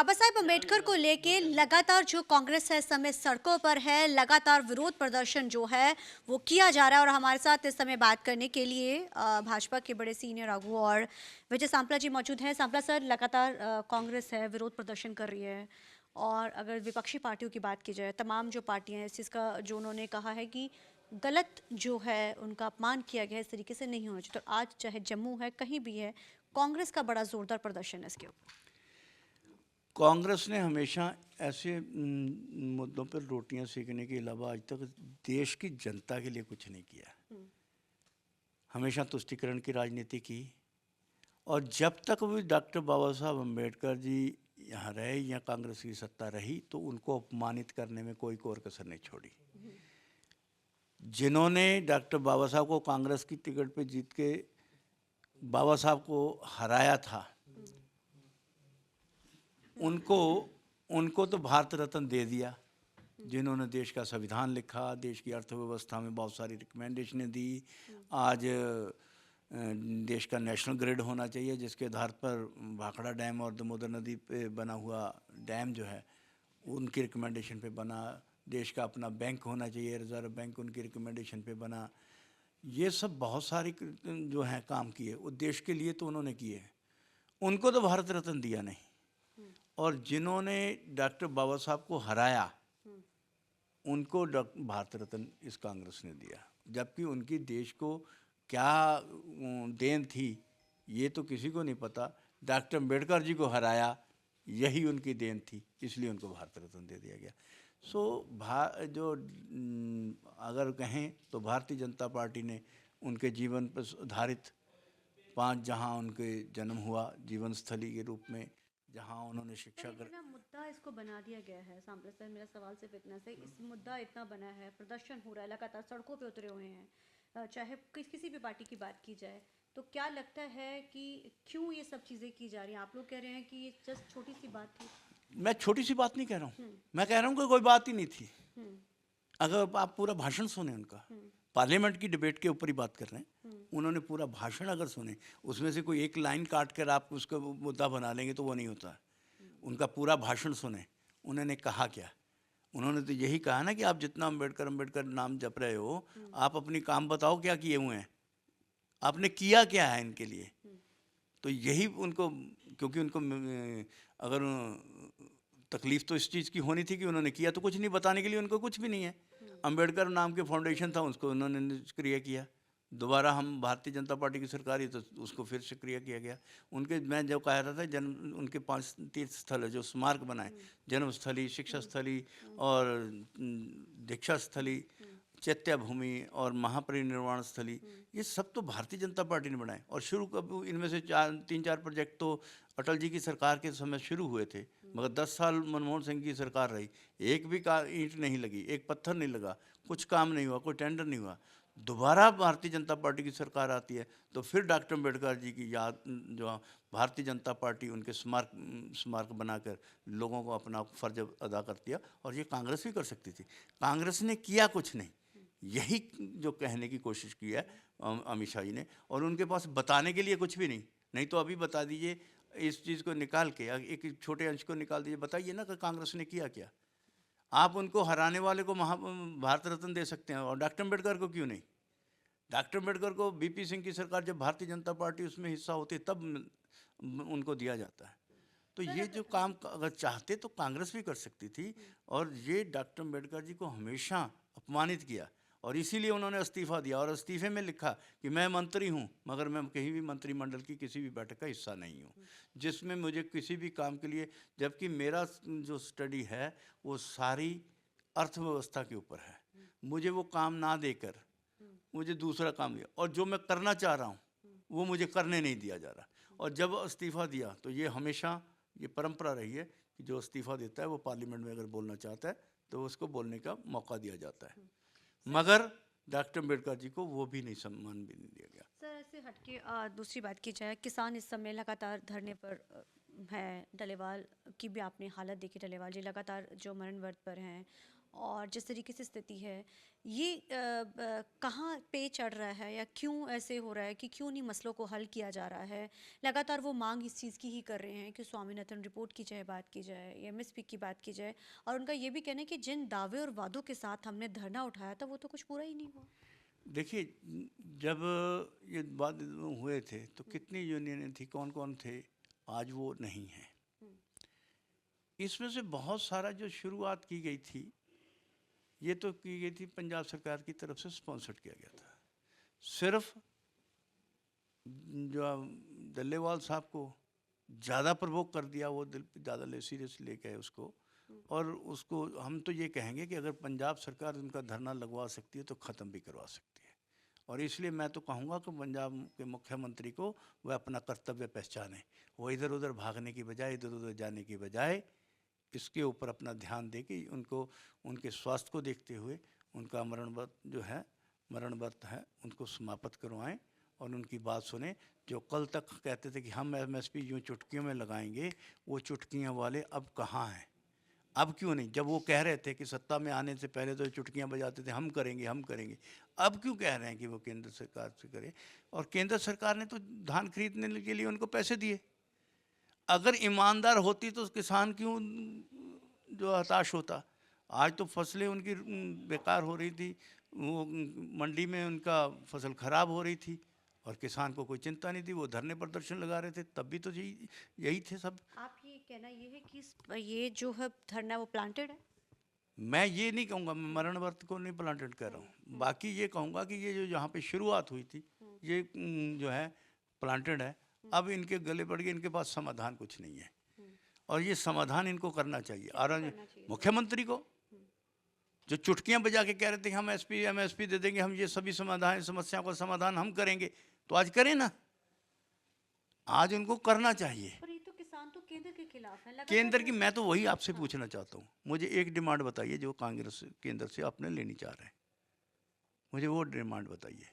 बाबा साहेब अम्बेडकर को लेके लगातार जो कांग्रेस है इस समय सड़कों पर है, लगातार विरोध प्रदर्शन जो है वो किया जा रहा है। और हमारे साथ इस समय बात करने के लिए भाजपा के बड़े सीनियर आगू और विजय सांपला जी मौजूद हैं। सांपला सर, लगातार कांग्रेस है विरोध प्रदर्शन कर रही है, और अगर विपक्षी पार्टियों की बात की जाए, तमाम जो पार्टियां हैं इस चीज़ का जो उन्होंने कहा है कि गलत जो है उनका अपमान किया गया है, इस तरीके से नहीं होना चाहिए। तो आज चाहे जम्मू है, कहीं भी है, कांग्रेस का बड़ा जोरदार प्रदर्शन है इसके ऊपर। कांग्रेस ने हमेशा ऐसे मुद्दों पर रोटियां सेकने के अलावा आज तक देश की जनता के लिए कुछ नहीं किया। हमेशा तुष्टीकरण की राजनीति की, और जब तक भी डॉक्टर बाबा साहब अम्बेडकर जी यहाँ रहे या कांग्रेस की सत्ता रही तो उनको अपमानित करने में कोई कोर कसर नहीं छोड़ी। जिन्होंने डॉक्टर बाबा साहब को कांग्रेस की टिकट पे जीत के बाबा साहब को हराया था, उनको उनको तो भारत रत्न दे दिया। जिन्होंने देश का संविधान लिखा, देश की अर्थव्यवस्था में बहुत सारी रिकमेंडेशनें दी। आज देश का नेशनल ग्रिड होना चाहिए जिसके आधार पर भाखड़ा डैम और दामोदर नदी पे बना हुआ डैम जो है उनकी रिकमेंडेशन पे बना। देश का अपना बैंक होना चाहिए, रिजर्व बैंक, उनकी रिकमेंडेशन पे बना। ये सब बहुत सारी जो हैं काम किए, वो देश के लिए तो उन्होंने किए। उनको तो भारत रत्न दिया नहीं, और जिन्होंने डॉक्टर बाबा साहब को हराया उनको भारत रत्न इस कांग्रेस ने दिया। जबकि उनकी देश को क्या देन थी ये तो किसी को नहीं पता। डॉक्टर अम्बेडकर जी को हराया, यही उनकी देन थी, इसलिए उनको भारत रत्न दे दिया गया। अगर कहें तो भारतीय जनता पार्टी ने उनके जीवन पर आधारित 5 जहाँ उनके जन्म हुआ, जीवन स्थली के रूप में, जहाँ उन्होंने शिक्षा कर मुद्दा इसको बना दिया गया है। सांपला सर, मेरा सवाल सिर्फ इतना से, इस मुद्दा इतना बना है, प्रदर्शन हो रहा है, लगातार सड़कों पे उतरे हुए हैं, चाहे किसी भी पार्टी की बात की जाए, तो क्या लगता है कि क्यों ये सब चीज़ें की जा रही हैं? आप लोग कह रहे हैं कि ये जस्ट छोटी सी बात थी। मैं छोटी सी बात नहीं कह रहा हूँ, मैं कह रहा हूँ कि कोई बात ही नहीं थी। अगर आप पूरा भाषण सुने उनका, पार्लियामेंट की डिबेट के ऊपर ही बात कर रहे हैं, उन्होंने पूरा भाषण अगर सुने, उसमें से कोई एक लाइन काट कर आप उसको मुद्दा बना लेंगे तो वो नहीं होता। उनका पूरा भाषण सुने, उन्होंने कहा क्या। उन्होंने तो यही कहा ना कि आप जितना अम्बेडकर अम्बेडकर नाम जप रहे हो, आप अपनी काम बताओ क्या किए हुए हैं, आपने किया क्या है इनके लिए। तो यही उनको, क्योंकि उनको अगर तकलीफ तो इस चीज़ की होनी थी कि उन्होंने किया तो कुछ नहीं, बताने के लिए उनको कुछ भी नहीं है। अम्बेडकर नाम के फाउंडेशन था, उसको उन्होंने निष्क्रिय किया। दोबारा हम भारतीय जनता पार्टी की सरकार ही तो उसको फिर सक्रिय किया गया। उनके, मैं जो कह रहा था, जन्म उनके 5 तीर्थ स्थल है जो स्मारक बनाए, जन्मस्थली, शिक्षा स्थली और दीक्षा स्थली, चैत्य भूमि और महापरिनिर्वाण स्थली, ये सब तो भारतीय जनता पार्टी ने बनाए। और शुरू कब इनमें से 3-4 प्रोजेक्ट तो अटल जी की सरकार के समय शुरू हुए थे, मगर 10 साल मनमोहन सिंह की सरकार रही, एक भी ईंट नहीं लगी, एक पत्थर नहीं लगा, कुछ काम नहीं हुआ, कोई टेंडर नहीं हुआ। दोबारा भारतीय जनता पार्टी की सरकार आती है तो फिर डॉक्टर अम्बेडकर जी की याद, जो भारतीय जनता पार्टी उनके स्मारक बनाकर लोगों को अपना फर्ज अदा कर दिया। और ये कांग्रेस भी कर सकती थी, कांग्रेस ने किया कुछ नहीं। यही जो कहने की कोशिश की है अमित शाह जी ने, और उनके पास बताने के लिए कुछ भी नहीं। नहीं तो अभी बता दीजिए, इस चीज़ को निकाल के एक छोटे अंश को निकाल दीजिए, बताइए ना कि कांग्रेस ने किया क्या। आप उनको हराने वाले को भारत रत्न दे सकते हैं, और डॉक्टर अम्बेडकर को क्यों नहीं। डॉक्टर अम्बेडकर को बीपी सिंह की सरकार, जब भारतीय जनता पार्टी उसमें हिस्सा होती है, तब उनको दिया जाता है। तो ये जो काम अगर चाहते तो कांग्रेस भी कर सकती थी। और ये डॉक्टर अम्बेडकर जी को हमेशा अपमानित किया, और इसीलिए उन्होंने इस्तीफा दिया, और इस्तीफे में लिखा कि मैं मंत्री हूँ मगर मैं कहीं भी मंत्रिमंडल की किसी भी बैठक का हिस्सा नहीं हूँ जिसमें मुझे किसी भी काम के लिए, जबकि मेरा जो स्टडी है वो सारी अर्थव्यवस्था के ऊपर है, मुझे वो काम ना देकर मुझे दूसरा काम दिया, और जो मैं करना चाह रहा हूँ वो मुझे करने नहीं दिया जा रहा। और जब इस्तीफा दिया तो ये हमेशा ये परंपरा रही है कि जो इस्तीफा देता है वो पार्लियामेंट में अगर बोलना चाहता है तो उसको बोलने का मौका दिया जाता है, मगर डॉक्टर अम्बेडकर जी को वो भी नहीं, सम्मान भी नहीं दिया गया। सर, ऐसे हटके दूसरी बात की जाए, किसान इस समय लगातार धरने पर है। डलेवाल की भी आपने हालत देखी, डलेवाल जी लगातार जो मरण व्रत पर हैं, और जिस तरीके से स्थिति है, ये कहाँ पे चढ़ रहा है या क्यों ऐसे हो रहा है कि क्यों नहीं मसलों को हल किया जा रहा है? लगातार वो मांग इस चीज़ की ही कर रहे हैं कि स्वामीनाथन रिपोर्ट की चाहे बात की जाए, एमएसपी की बात की जाए, और उनका ये भी कहना है कि जिन दावे और वादों के साथ हमने धरना उठाया था वो तो कुछ पूरा ही नहीं हुआ। देखिए, जब ये बात हुए थे तो कितनी यूनियनें थी, कौन कौन थे, आज वो नहीं है। इसमें से बहुत सारा जो शुरुआत की गई थी, ये तो की गई थी पंजाब सरकार की तरफ से, स्पॉन्सर्ड किया गया था। सिर्फ जो डल्लेवाल साहब को ज़्यादा प्रवोक कर दिया, वो दिल पे ज़्यादा सीरियस ले गए उसको, और उसको हम तो ये कहेंगे कि अगर पंजाब सरकार उनका धरना लगवा सकती है तो ख़त्म भी करवा सकती है। और इसलिए मैं तो कहूँगा कि पंजाब के मुख्यमंत्री को वह अपना कर्तव्य पहचाने, वो इधर उधर भागने की बजाय, इधर उधर जाने की बजाय इसके ऊपर अपना ध्यान दे कि उनको, उनके स्वास्थ्य को देखते हुए उनका मरण व्रत है उनको समाप्त करवाएं और उनकी बात सुने। जो कल तक कहते थे कि हम एमएसपी यूँ चुटकियों में लगाएंगे, वो चुटकियाँ वाले अब कहाँ हैं? अब क्यों नहीं? जब वो कह रहे थे कि सत्ता में आने से पहले तो चुटकियाँ बजाते थे, हम करेंगे हम करेंगे, अब क्यों कह रहे हैं कि वो केंद्र सरकार से करे? और केंद्र सरकार ने तो धान खरीदने के लिए उनको पैसे दिए। अगर ईमानदार होती तो किसान क्यों जो हताश होता? आज तो फसलें उनकी बेकार हो रही थी, वो मंडी में उनका फसल खराब हो रही थी और किसान को कोई चिंता नहीं थी, वो धरने प्रदर्शन लगा रहे थे, तब भी तो यही थे सब। आप ये कहना ये है कि ये जो है धरना वो प्लांटेड है? मैं ये नहीं कहूँगा, मैं मरण व्रत को नहीं प्लांटेड कर रहा हूँ। बाकी ये कहूँगा कि ये जो यहाँ पे शुरुआत हुई थी, ये जो है प्लांटेड है। अब इनके गले पड़ गए, इनके पास समाधान कुछ नहीं है और ये समाधान इनको करना चाहिए। और मुख्यमंत्री को जो चुटकियां बजा के कह रहे थे कि हम एमएसपी दे देंगे, हम ये सभी समस्याओं का समाधान हम करेंगे, तो आज करें ना, आज उनको करना चाहिए। पर ये तो किसान तो केंद्र के खिलाफ है। केंद्र की, मैं तो वही आपसे पूछना चाहता हूँ, मुझे एक डिमांड बताइए जो कांग्रेस केंद्र से आपने लेनी चाह रहे हैं, मुझे वो डिमांड बताइए।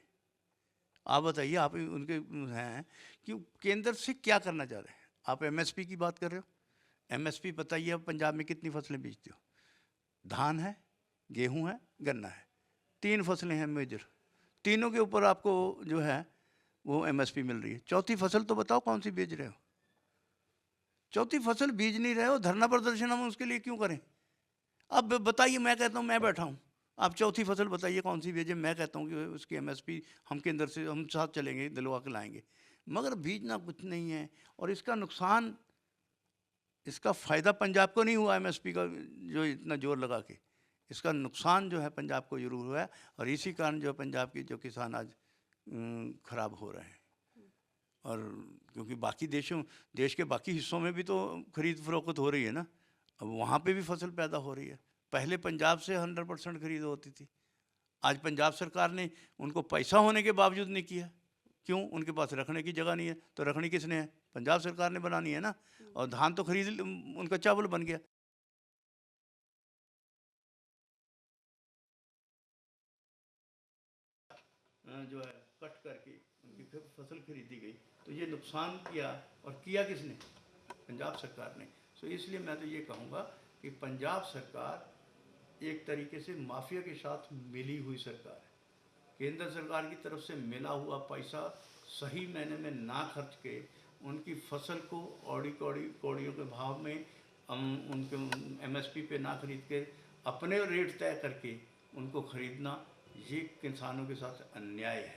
आप बताइए, आप उनके हैं कि केंद्र से क्या करना चाह रहे हैं? आप एमएसपी की बात कर रहे हो, एमएसपी बताइए अब पंजाब में कितनी फसलें बेचते हो? धान है, गेहूं है, गन्ना है, 3 फसलें हैं मेजर, तीनों के ऊपर आपको जो है वो एमएसपी मिल रही है। चौथी फसल तो बताओ कौन सी बेच रहे हो? चौथी फसल बीज नहीं रहे हो, धरना प्रदर्शन हम उसके लिए क्यों करें? अब बताइए, मैं कहता हूँ, मैं बैठा हूँ, आप चौथी फसल बताइए कौन सी बेचे, मैं कहता हूँ कि उसकी एमएसपी हम केंद्र से हम साथ चलेंगे, दिलवा के लाएंगे, मगर बीजना कुछ नहीं है। और इसका नुकसान, इसका फ़ायदा पंजाब को नहीं हुआ एमएसपी का जो इतना जोर लगा के, इसका नुकसान जो है पंजाब को जरूर हुआ है। और इसी कारण जो पंजाब के जो किसान आज खराब हो रहे हैं। और क्योंकि बाकी देश के बाकी हिस्सों में भी तो खरीद फरोख्त हो रही है ना, अब वहाँ पे भी फसल पैदा हो रही है। पहले पंजाब से 100% खरीद होती थी, आज पंजाब सरकार ने उनको पैसा होने के बावजूद नहीं किया। क्यों? उनके पास रखने की जगह नहीं है, तो रखनी किसने है? पंजाब सरकार ने बनानी है ना। और धान तो खरीद उनका चावल बन गया। जो है कट करके उनकी फसल खरीदी गई, तो ये नुकसान किया, और किया किसने? पंजाब सरकार ने। सो इसलिए मैं तो ये कहूँगा कि पंजाब सरकार एक तरीके से माफिया के साथ मिली हुई सरकार है। केंद्र सरकार की तरफ से मिला हुआ पैसा सही मायने में ना खर्च के उनकी फसल को कौड़ियों के भाव में उनके एमएसपी पे ना खरीद के अपने रेट तय करके उनको खरीदना, ये किसानों के साथ अन्याय है।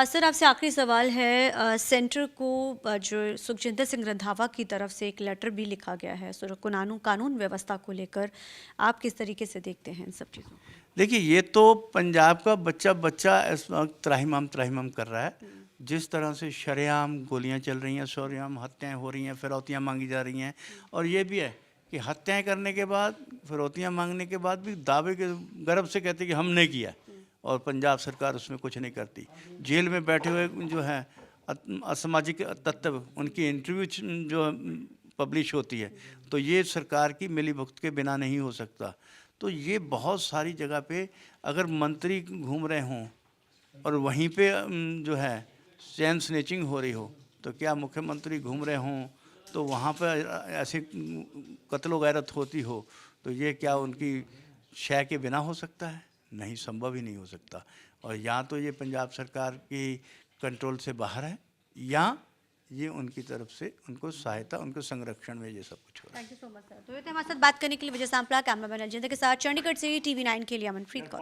सर आपसे आखिरी सवाल है, सेंटर को जो सुखजिंदर सिंह रंधावा की तरफ से एक लेटर भी लिखा गया है कानून व्यवस्था को लेकर, आप किस तरीके से देखते हैं इन सब चीज़ों? देखिए, ये तो पंजाब का बच्चा इस वक्त त्राहिमाम कर रहा है। जिस तरह से शरेआम गोलियां चल रही हैं, शरेआम हत्याएं हो रही हैं, फिरौतियां मांगी जा रही हैं, और ये भी है कि हत्याएं करने के बाद, फिरौतियां मांगने के बाद भी दावे के गर्व से कहते कि हमने किया, और पंजाब सरकार उसमें कुछ नहीं करती। जेल में बैठे हुए जो है असामाजिक तत्व, उनकी इंटरव्यू जो पब्लिश होती है, तो ये सरकार की मिलीभगत के बिना नहीं हो सकता। तो ये बहुत सारी जगह पे अगर मंत्री घूम रहे हों और वहीं पे जो है चैन स्नैचिंग हो रही हो, तो क्या मुख्यमंत्री घूम रहे हों तो वहाँ पर ऐसे कत्लो गैरत होती हो, तो ये क्या उनकी शय के बिना हो सकता है? नहीं, संभव ही नहीं हो सकता। और या तो ये पंजाब सरकार की कंट्रोल से बाहर है, या ये उनकी तरफ से उनको सहायता, उनको संरक्षण में ये सब कुछ हो रहा है। Thank you so much sir. तो ये थे हमारे साथ बात करने के लिए विजय सांपला, कैमरामैन अजिंदर के साथ चंडीगढ़ से TV9 के लिए अमनप्रीत कौर।